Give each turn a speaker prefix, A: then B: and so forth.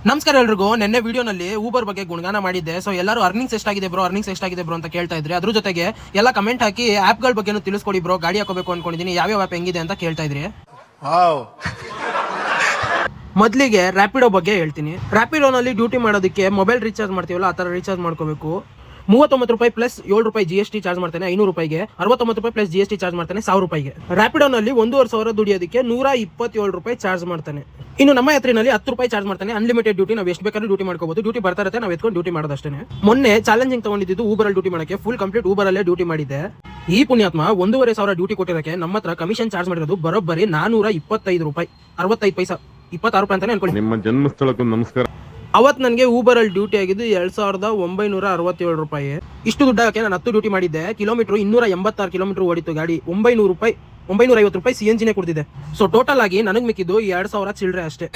A: ನಮಸ್ಕಾರ ಎಲ್ರಿಗೂ. ನೆನ್ನೆ ವಿಡಿಯೋನಲ್ಲಿ ಊಬರ್ ಬಗ್ಗೆ ಗುಣಗಾನ ಮಾಡಿದ್ದೆ. ಸೊ ಎಲ್ಲರೂ ಅರ್ನಿಂಗ್ಸ್ ಎಷ್ಟಾಗಿದೆ ಬ್ರೋ ಅಂತ ಕೇಳ್ತಾ ಇದ್ರಿ. ಅದ್ರ ಜೊತೆಗೆ ಎಲ್ಲ ಕಮೆಂಟ್ ಹಾಕಿ ಆಪ್ಗಳ ಬಗ್ಗೆ ತಿಳಿಸ್ಕೊಡಿ ಬ್ರೋ, ಗಾಡಿ ಹಾಕೋಬೇಕು ಅನ್ಕೊಂಡಿದ್ದೀನಿ, ಯಾವ್ಯಾವ ಆಪ್ ಹೆಂಗಿದೆ ಅಂತ ಕೇಳ್ತಾ ಇದ್ರಿ. ಮೊದಲಿಗೆ ರ್ಯಾಪಿಡೋ ಬಗ್ಗೆ ಹೇಳ್ತೀನಿ. ರ್ಯಾಪಿಡೋನಲ್ಲಿ ಡ್ಯೂಟಿ ಮಾಡೋದಕ್ಕೆ ಮೊಬೈಲ್ ರೀಚಾರ್ಜ್ ಮಾಡ್ತೀವಲ್ಲ, ಆ ಥರ ರೀಚಾರ್ಜ್ ಮಾಡ್ಕೋಬೇಕು. 39 ರೂಪಾಯಿ ಪ್ಲಸ್ 7 ರೂಪಾಯಿ GST ಚಾರ್ಜ್ ಮಾಡ್ತಾನೆ 500 ರೂಪಾಯಿಗೆ. 69 ರೂಪಾಯಿ ಪ್ಲಸ್ GST ಚಾರ್ಜ್ ಮಾಡ್ತಾನೆ 1000 ರೂಪಾಯಿಗೆ. ರ್ಯಾಪಿಡೋನಲ್ಲಿ 1,500 ದುಡಿಯೋದಕ್ಕೆ 127 ರೂಪಾಯಿ ಚಾರ್ಜ್ ಮಾಡ್ತಾನೆ. ಇನ್ನು ನಮ್ಮ ಯಾತ್ರಿನಲ್ಲಿ 10 ರೂಪಾಯಿ ಚಾರ್ಜ್ ಮಾಡ್ತಾನೆ. ಅನ್ಲಿಮಿಟೆಡ್ ಡ್ಯೂಟಿ, ನಾವು ಎಷ್ಟು ಬೇಕಾದ್ರೂ ಡ್ಯೂಟಿ ಮಾಡ್ಕೋಬಹುದು. ಡ್ಯೂಟಿ ಬರ್ತಾ ಇರುತ್ತೆ, ನಾವು ಎತ್ಕೊಂಡು ಡ್ಯೂಟಿ ಮಾಡೋದಷ್ಟೇ. ಮೊನ್ನೆ ಚಾಲೆಂಜಿಂಗ್ ತಗೊಂಡಿದ್ದು ಊಬರ್ ಅಲ್ಲಿ ಡ್ಯೂಟಿ ಮಾಡಕ್ಕೆ. ಫುಲ್ ಕಂಪ್ಲೀಟ್ ಊಬರ್ ಅಲ್ಲೇ ಡ್ಯೂಟಿ ಮಾಡಿದೆ. ಈ ಪುಣ್ಯಾತ್ಮ 1,500 ಡ್ಯೂಟಿ ಕೊಟ್ಟಿರೋಕೆ ನಮ್ಮ ಹತ್ರ ಕಮಿಷನ್ ಚಾರ್ಜ್ ಮಾಡಿರೋದು ಬರೋಬ್ಬರಿ 425 ರೂಪಾಯಿ 65 ಪೈಸಾ, 26 ರೂಪಾಯಿ ಅಂತಾನೆ ಅನ್ಕೊಳ್ಳಿ.
B: ನಿಮ್ಮ ಜನ್ಮಸ್ಥಳಕ್ಕೂ ನಮಸ್ಕಾರ.
A: ಅವತ್ ನನಗೆ ಊಬರ್ ಅಲ್ಲಿ ಡ್ಯೂಟಿ ಆಗಿದ್ದು 2,967 ರೂಪಾಯಿ. ಇಷ್ಟು ದುಡ್ಡಕ್ಕೆ ನಾನು 10 ಡ್ಯೂಟಿ ಮಾಡಿದ್ದೆ. ಕಿಲೋಮೀಟರ್ 286 ಕಿಲೋಮೀಟರ್ ಓಡಿತ್ತು ಗಾಡಿ. 950 ರೂಪಾಯಿ CNG ನೇ ಕೊಡ್ತಿದೆ. ಸೊ ಟೋಟಲ್ ಆಗಿ ನನಗೆ ಮಿಕ್ಕಿದ್ದು 2,000 ಚಿಲ್ಲರೆ ಅಷ್ಟೇ.